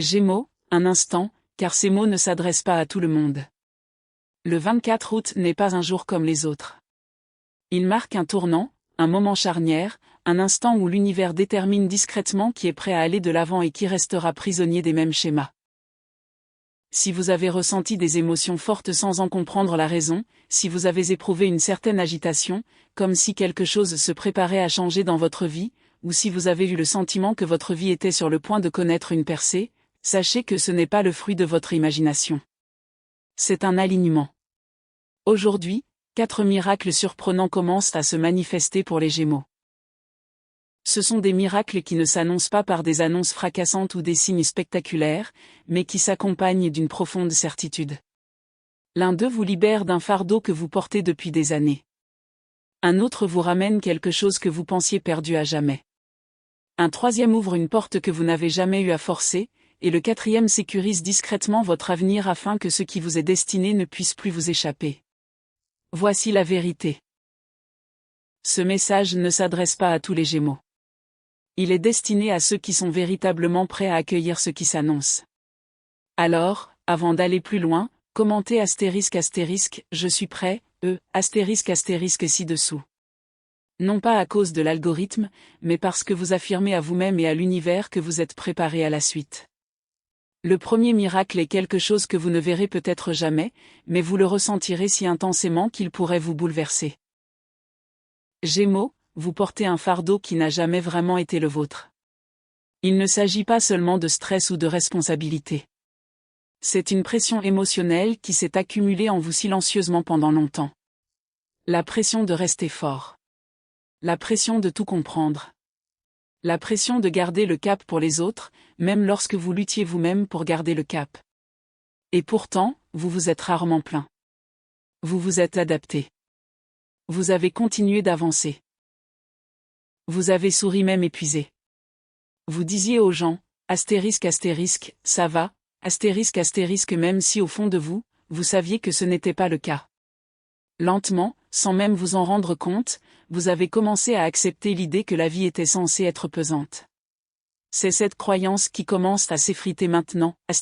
Gémeaux, un instant, car ces mots ne s'adressent pas à tout le monde. Le 24 août n'est pas un jour comme les autres. Il marque un tournant, un moment charnière, un instant où l'univers détermine discrètement qui est prêt à aller de l'avant et qui restera prisonnier des mêmes schémas. Si vous avez ressenti des émotions fortes sans en comprendre la raison, si vous avez éprouvé une certaine agitation, comme si quelque chose se préparait à changer dans votre vie, ou si vous avez eu le sentiment que votre vie était sur le point de connaître une percée, sachez que ce n'est pas le fruit de votre imagination. C'est un alignement. Aujourd'hui, 4 miracles surprenants commencent à se manifester pour les Gémeaux. Ce sont des miracles qui ne s'annoncent pas par des annonces fracassantes ou des signes spectaculaires, mais qui s'accompagnent d'une profonde certitude. L'un d'eux vous libère d'un fardeau que vous portez depuis des années. Un autre vous ramène quelque chose que vous pensiez perdu à jamais. Un troisième ouvre une porte que vous n'avez jamais eu à forcer, et le quatrième sécurise discrètement votre avenir afin que ce qui vous est destiné ne puisse plus vous échapper. Voici la vérité. Ce message ne s'adresse pas à tous les Gémeaux. Il est destiné à ceux qui sont véritablement prêts à accueillir ce qui s'annonce. Alors, avant d'aller plus loin, commentez ***, je suis prêt, *** ci-dessous. Non pas à cause de l'algorithme, mais parce que vous affirmez à vous-même et à l'univers que vous êtes préparé à la suite. Le premier miracle est quelque chose que vous ne verrez peut-être jamais, mais vous le ressentirez si intensément qu'il pourrait vous bouleverser. Gémeaux, vous portez un fardeau qui n'a jamais vraiment été le vôtre. Il ne s'agit pas seulement de stress ou de responsabilité. C'est une pression émotionnelle qui s'est accumulée en vous silencieusement pendant longtemps. La pression de rester fort. La pression de tout comprendre. La pression de garder le cap pour les autres, même lorsque vous luttiez vous-même pour garder le cap. Et pourtant, vous vous êtes rarement plaint. Vous vous êtes adapté. Vous avez continué d'avancer. Vous avez souri même épuisé. Vous disiez aux gens, ***, ça va, ***, même si au fond de vous, vous saviez que ce n'était pas le cas. Lentement, sans même vous en rendre compte, vous avez commencé à accepter l'idée que la vie était censée être pesante. C'est cette croyance qui commence à s'effriter maintenant, ***.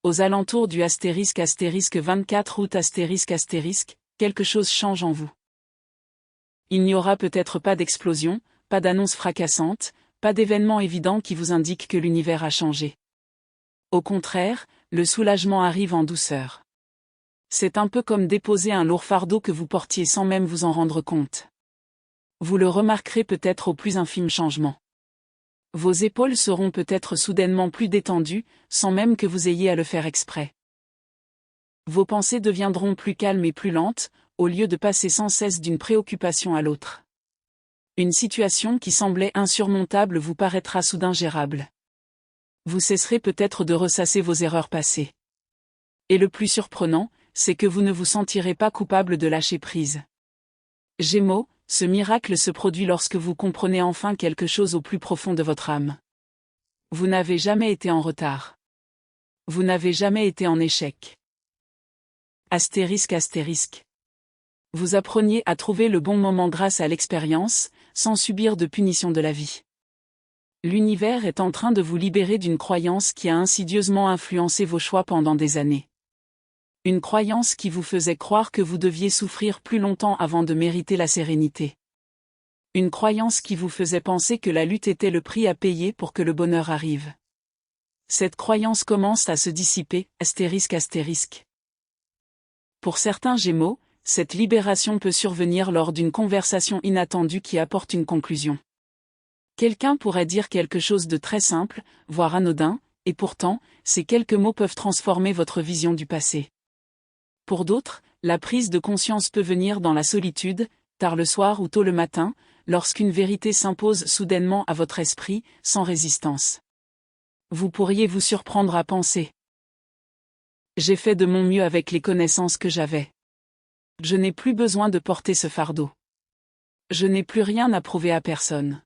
Aux alentours du *** 24 août ***, quelque chose change en vous. Il n'y aura peut-être pas d'explosion, pas d'annonce fracassante, pas d'événement évident qui vous indique que l'univers a changé. Au contraire, le soulagement arrive en douceur. C'est un peu comme déposer un lourd fardeau que vous portiez sans même vous en rendre compte. Vous le remarquerez peut-être au plus infime changement. Vos épaules seront peut-être soudainement plus détendues, sans même que vous ayez à le faire exprès. Vos pensées deviendront plus calmes et plus lentes, au lieu de passer sans cesse d'une préoccupation à l'autre. Une situation qui semblait insurmontable vous paraîtra soudain gérable. Vous cesserez peut-être de ressasser vos erreurs passées. Et le plus surprenant, c'est que vous ne vous sentirez pas coupable de lâcher prise. Gémeaux, ce miracle se produit lorsque vous comprenez enfin quelque chose au plus profond de votre âme. Vous n'avez jamais été en retard. Vous n'avez jamais été en échec. ***. Vous appreniez à trouver le bon moment grâce à l'expérience, sans subir de punition de la vie. L'univers est en train de vous libérer d'une croyance qui a insidieusement influencé vos choix pendant des années. Une croyance qui vous faisait croire que vous deviez souffrir plus longtemps avant de mériter la sérénité. Une croyance qui vous faisait penser que la lutte était le prix à payer pour que le bonheur arrive. Cette croyance commence à se dissiper, ***. Pour certains Gémeaux, cette libération peut survenir lors d'une conversation inattendue qui apporte une conclusion. Quelqu'un pourrait dire quelque chose de très simple, voire anodin, et pourtant, ces quelques mots peuvent transformer votre vision du passé. Pour d'autres, la prise de conscience peut venir dans la solitude, tard le soir ou tôt le matin, lorsqu'une vérité s'impose soudainement à votre esprit, sans résistance. Vous pourriez vous surprendre à penser. J'ai fait de mon mieux avec les connaissances que j'avais. Je n'ai plus besoin de porter ce fardeau. Je n'ai plus rien à prouver à personne.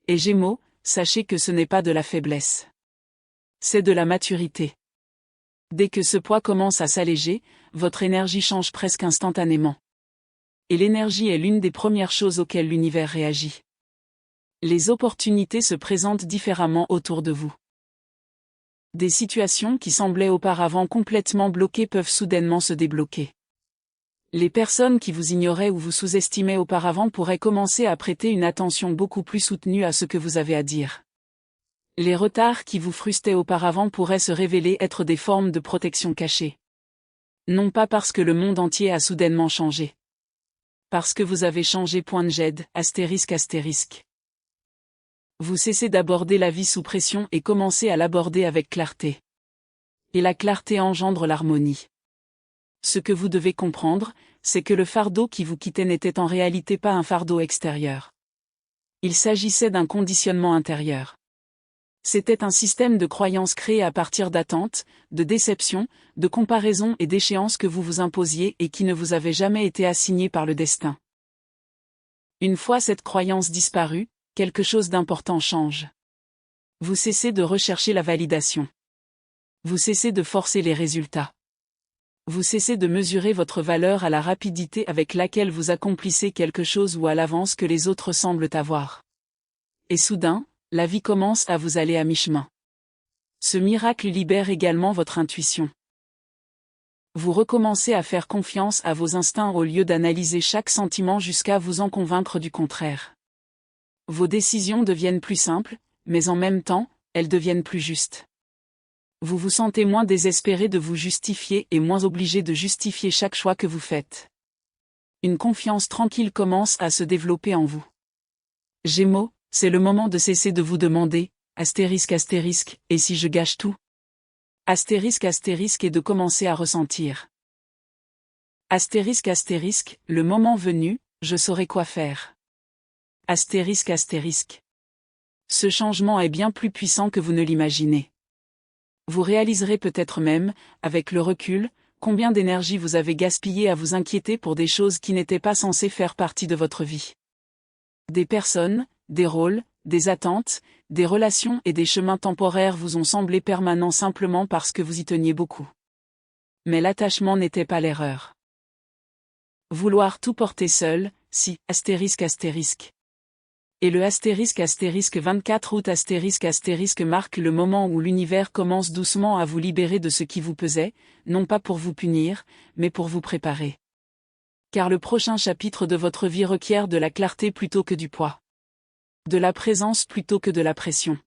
Et Gémeaux, sachez que ce n'est pas de la faiblesse. C'est de la maturité. Dès que ce poids commence à s'alléger, votre énergie change presque instantanément. Et l'énergie est l'une des premières choses auxquelles l'univers réagit. Les opportunités se présentent différemment autour de vous. Des situations qui semblaient auparavant complètement bloquées peuvent soudainement se débloquer. Les personnes qui vous ignoraient ou vous sous-estimaient auparavant pourraient commencer à prêter une attention beaucoup plus soutenue à ce que vous avez à dire. Les retards qui vous frustraient auparavant pourraient se révéler être des formes de protection cachée. Non pas parce que le monde entier a soudainement changé. Parce que vous avez changé. ***. Vous cessez d'aborder la vie sous pression et commencez à l'aborder avec clarté. Et la clarté engendre l'harmonie. Ce que vous devez comprendre, c'est que le fardeau qui vous quittait n'était en réalité pas un fardeau extérieur. Il s'agissait d'un conditionnement intérieur. C'était un système de croyances créé à partir d'attentes, de déceptions, de comparaisons et d'échéances que vous vous imposiez et qui ne vous avaient jamais été assignées par le destin. Une fois cette croyance disparue, quelque chose d'important change. Vous cessez de rechercher la validation. Vous cessez de forcer les résultats. Vous cessez de mesurer votre valeur à la rapidité avec laquelle vous accomplissez quelque chose ou à l'avance que les autres semblent avoir. Et soudain, la vie commence à vous aller à mi-chemin. Ce miracle libère également votre intuition. Vous recommencez à faire confiance à vos instincts au lieu d'analyser chaque sentiment jusqu'à vous en convaincre du contraire. Vos décisions deviennent plus simples, mais en même temps, elles deviennent plus justes. Vous vous sentez moins désespéré de vous justifier et moins obligé de justifier chaque choix que vous faites. Une confiance tranquille commence à se développer en vous. Gémeaux, c'est le moment de cesser de vous demander, ***, et si je gâche tout ? ***, et de commencer à ressentir. ***, le moment venu, je saurai quoi faire. ***. Ce changement est bien plus puissant que vous ne l'imaginez. Vous réaliserez peut-être même, avec le recul, combien d'énergie vous avez gaspillé à vous inquiéter pour des choses qui n'étaient pas censées faire partie de votre vie. Des personnes, des rôles, des attentes, des relations et des chemins temporaires vous ont semblé permanents simplement parce que vous y teniez beaucoup. Mais l'attachement n'était pas l'erreur. Vouloir tout porter seul, si, ***. Et le *** 24 août ** marque le moment où l'univers commence doucement à vous libérer de ce qui vous pesait, non pas pour vous punir, mais pour vous préparer. Car le prochain chapitre de votre vie requiert de la clarté plutôt que du poids. De la présence plutôt que de la pression.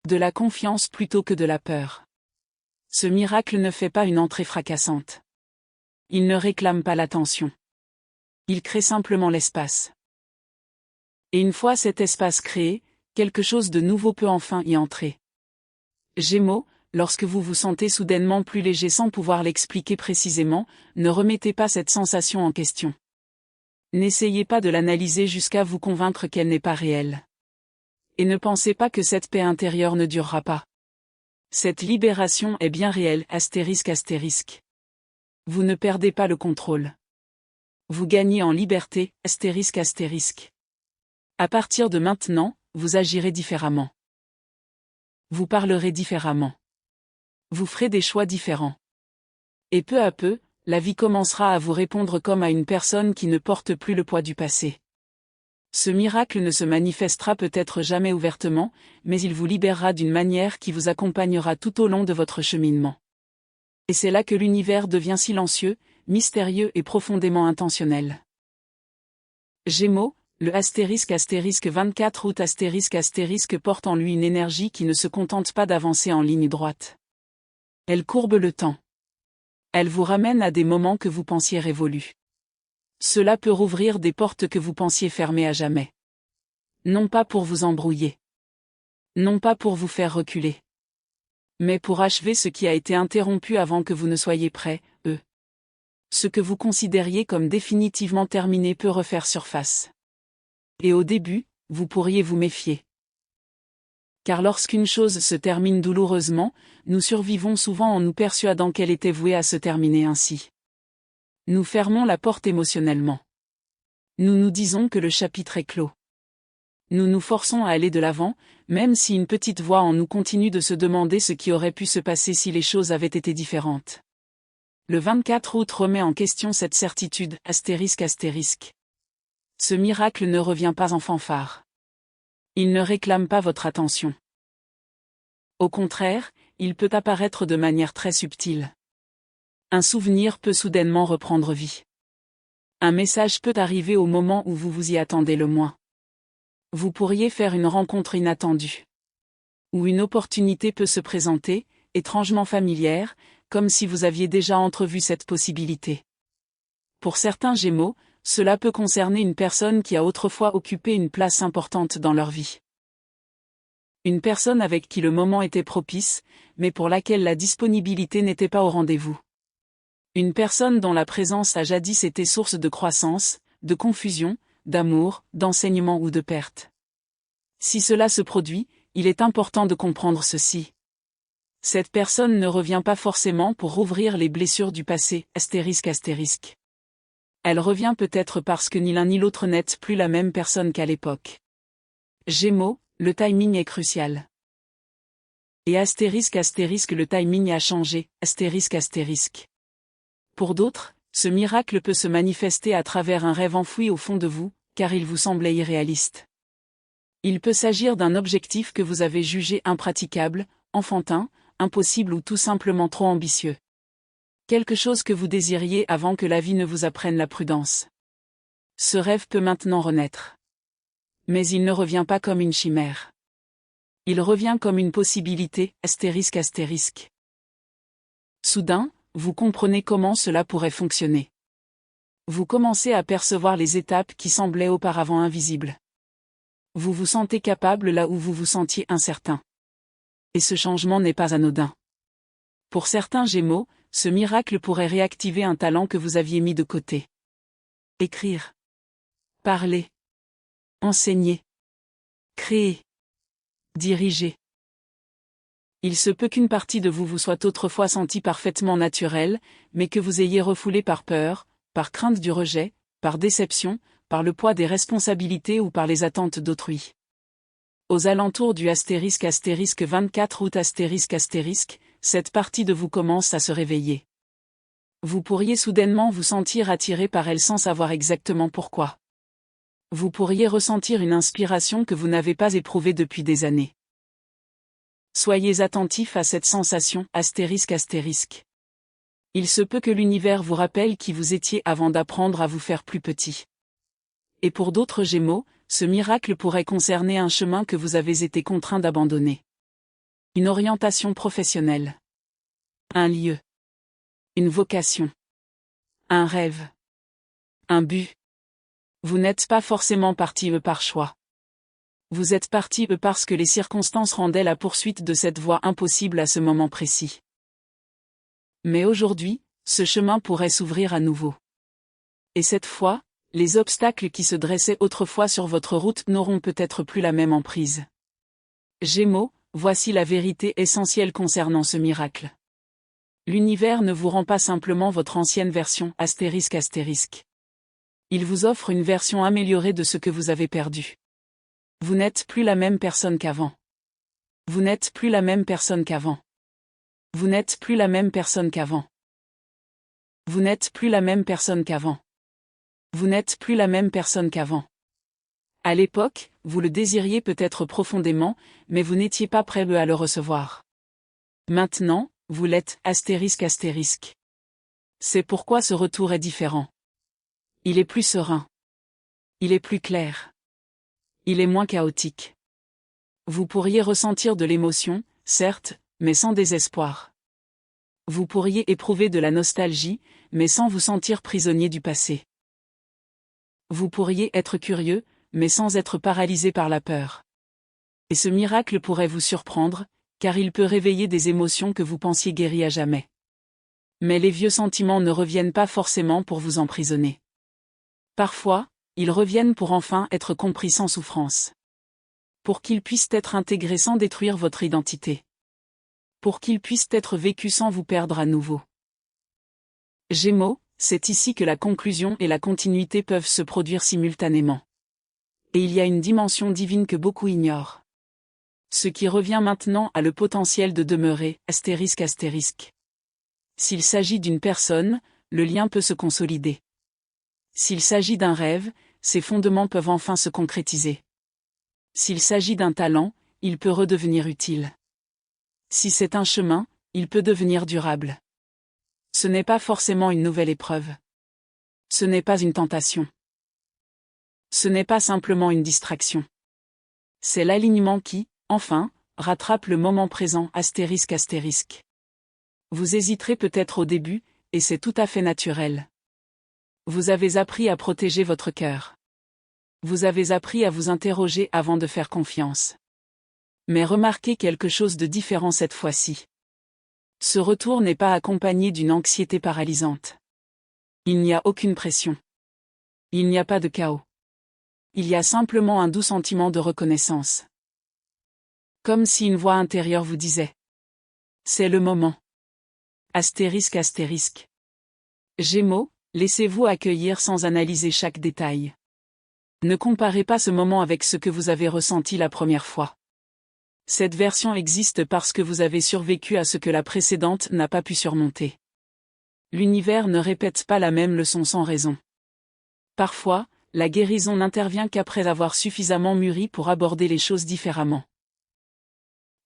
De la confiance plutôt que de la peur. Ce miracle ne fait pas une entrée fracassante. Il ne réclame pas l'attention. Il crée simplement l'espace. Et une fois cet espace créé, quelque chose de nouveau peut enfin y entrer. Gémeaux, lorsque vous vous sentez soudainement plus léger sans pouvoir l'expliquer précisément, ne remettez pas cette sensation en question. N'essayez pas de l'analyser jusqu'à vous convaincre qu'elle n'est pas réelle. Et ne pensez pas que cette paix intérieure ne durera pas. Cette libération est bien réelle, ***. Vous ne perdez pas le contrôle. Vous gagnez en liberté, ***. À partir de maintenant, vous agirez différemment. Vous parlerez différemment. Vous ferez des choix différents. Et peu à peu, la vie commencera à vous répondre comme à une personne qui ne porte plus le poids du passé. Ce miracle ne se manifestera peut-être jamais ouvertement, mais il vous libérera d'une manière qui vous accompagnera tout au long de votre cheminement. Et c'est là que l'univers devient silencieux, mystérieux et profondément intentionnel. Gémeaux, le *** 24 août ** porte en lui une énergie qui ne se contente pas d'avancer en ligne droite. Elle courbe le temps. Elle vous ramène à des moments que vous pensiez révolus. Cela peut rouvrir des portes que vous pensiez fermées à jamais. Non pas pour vous embrouiller. Non pas pour vous faire reculer. Mais pour achever ce qui a été interrompu avant que vous ne soyez prêt, Ce que vous considériez comme définitivement terminé peut refaire surface. Et au début, vous pourriez vous méfier. Car lorsqu'une chose se termine douloureusement, nous survivons souvent en nous persuadant qu'elle était vouée à se terminer ainsi. Nous fermons la porte émotionnellement. Nous nous disons que le chapitre est clos. Nous nous forçons à aller de l'avant, même si une petite voix en nous continue de se demander ce qui aurait pu se passer si les choses avaient été différentes. Le 24 août remet en question cette certitude, ***. Ce miracle ne revient pas en fanfare. Il ne réclame pas votre attention. Au contraire, il peut apparaître de manière très subtile. Un souvenir peut soudainement reprendre vie. Un message peut arriver au moment où vous vous y attendez le moins. Vous pourriez faire une rencontre inattendue. Ou une opportunité peut se présenter, étrangement familière, comme si vous aviez déjà entrevu cette possibilité. Pour certains Gémeaux, cela peut concerner une personne qui a autrefois occupé une place importante dans leur vie. Une personne avec qui le moment était propice, mais pour laquelle la disponibilité n'était pas au rendez-vous. Une personne dont la présence a jadis été source de croissance, de confusion, d'amour, d'enseignement ou de perte. Si cela se produit, il est important de comprendre ceci. Cette personne ne revient pas forcément pour rouvrir les blessures du passé, ***. Elle revient peut-être parce que ni l'un ni l'autre n'êtes plus la même personne qu'à l'époque. Gémeaux, le timing est crucial. Et ***, le timing a changé, ***. Pour d'autres, ce miracle peut se manifester à travers un rêve enfoui au fond de vous, car il vous semblait irréaliste. Il peut s'agir d'un objectif que vous avez jugé impraticable, enfantin, impossible ou tout simplement trop ambitieux. Quelque chose que vous désiriez avant que la vie ne vous apprenne la prudence. Ce rêve peut maintenant renaître. Mais il ne revient pas comme une chimère. Il revient comme une possibilité, ***. Soudain, vous comprenez comment cela pourrait fonctionner. Vous commencez à percevoir les étapes qui semblaient auparavant invisibles. Vous vous sentez capable là où vous vous sentiez incertain. Et ce changement n'est pas anodin. Pour certains Gémeaux, ce miracle pourrait réactiver un talent que vous aviez mis de côté. Écrire. Parler. Enseigner. Créer. Diriger. Il se peut qu'une partie de vous vous soit autrefois sentie parfaitement naturelle, mais que vous ayez refoulée par peur, par crainte du rejet, par déception, par le poids des responsabilités ou par les attentes d'autrui. Aux alentours du ** 24 août ***, cette partie de vous commence à se réveiller. Vous pourriez soudainement vous sentir attiré par elle sans savoir exactement pourquoi. Vous pourriez ressentir une inspiration que vous n'avez pas éprouvée depuis des années. Soyez attentif à cette sensation, ***. Il se peut que l'univers vous rappelle qui vous étiez avant d'apprendre à vous faire plus petit. Et pour d'autres Gémeaux, ce miracle pourrait concerner un chemin que vous avez été contraint d'abandonner. Une orientation professionnelle. Un lieu. Une vocation. Un rêve. Un but. Vous n'êtes pas forcément parti par choix. Vous êtes parti parce que les circonstances rendaient la poursuite de cette voie impossible à ce moment précis. Mais aujourd'hui, ce chemin pourrait s'ouvrir à nouveau. Et cette fois, les obstacles qui se dressaient autrefois sur votre route n'auront peut-être plus la même emprise. Gémeaux, voici la vérité essentielle concernant ce miracle. L'univers ne vous rend pas simplement votre ancienne version, ***. Il vous offre une version améliorée de ce que vous avez perdu. Vous n'êtes plus la même personne qu'avant. Vous n'êtes plus la même personne qu'avant. Vous n'êtes plus la même personne qu'avant. Vous n'êtes plus la même personne qu'avant. Vous n'êtes plus la même personne qu'avant. À l'époque, vous le désiriez peut-être profondément, mais vous n'étiez pas prêt à le recevoir. Maintenant, vous l'êtes, ***. C'est pourquoi ce retour est différent. Il est plus serein. Il est plus clair. Il est moins chaotique. Vous pourriez ressentir de l'émotion, certes, mais sans désespoir. Vous pourriez éprouver de la nostalgie, mais sans vous sentir prisonnier du passé. Vous pourriez être curieux, mais sans être paralysé par la peur. Et ce miracle pourrait vous surprendre, car il peut réveiller des émotions que vous pensiez guéries à jamais. Mais les vieux sentiments ne reviennent pas forcément pour vous emprisonner. Parfois, ils reviennent pour enfin être compris sans souffrance. Pour qu'ils puissent être intégrés sans détruire votre identité. Pour qu'ils puissent être vécus sans vous perdre à nouveau. Gémeaux, c'est ici que la conclusion et la continuité peuvent se produire simultanément. Et il y a une dimension divine que beaucoup ignorent. Ce qui revient maintenant a le potentiel de demeurer, ***. S'il s'agit d'une personne, le lien peut se consolider. S'il s'agit d'un rêve, ses fondements peuvent enfin se concrétiser. S'il s'agit d'un talent, il peut redevenir utile. Si c'est un chemin, il peut devenir durable. Ce n'est pas forcément une nouvelle épreuve. Ce n'est pas une tentation. Ce n'est pas simplement une distraction. C'est l'alignement qui, enfin, rattrape le moment présent ***. Vous hésiterez peut-être au début, et c'est tout à fait naturel. Vous avez appris à protéger votre cœur. Vous avez appris à vous interroger avant de faire confiance. Mais remarquez quelque chose de différent cette fois-ci. Ce retour n'est pas accompagné d'une anxiété paralysante. Il n'y a aucune pression. Il n'y a pas de chaos. Il y a simplement un doux sentiment de reconnaissance. Comme si une voix intérieure vous disait. C'est le moment. ***. Gémeaux, laissez-vous accueillir sans analyser chaque détail. Ne comparez pas ce moment avec ce que vous avez ressenti la première fois. Cette version existe parce que vous avez survécu à ce que la précédente n'a pas pu surmonter. L'univers ne répète pas la même leçon sans raison. Parfois, la guérison n'intervient qu'après avoir suffisamment mûri pour aborder les choses différemment.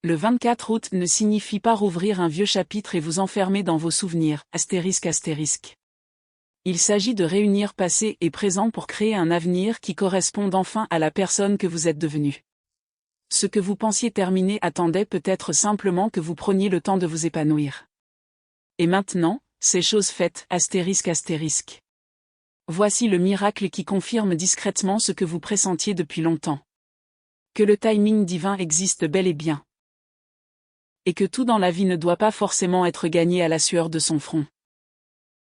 Le 24 août ne signifie pas rouvrir un vieux chapitre et vous enfermer dans vos souvenirs, ***. Il s'agit de réunir passé et présent pour créer un avenir qui corresponde enfin à la personne que vous êtes devenue. Ce que vous pensiez terminé attendait peut-être simplement que vous preniez le temps de vous épanouir. Et maintenant, c'est chose faite, ***. Voici le miracle qui confirme discrètement ce que vous pressentiez depuis longtemps. Que le timing divin existe bel et bien. Et que tout dans la vie ne doit pas forcément être gagné à la sueur de son front.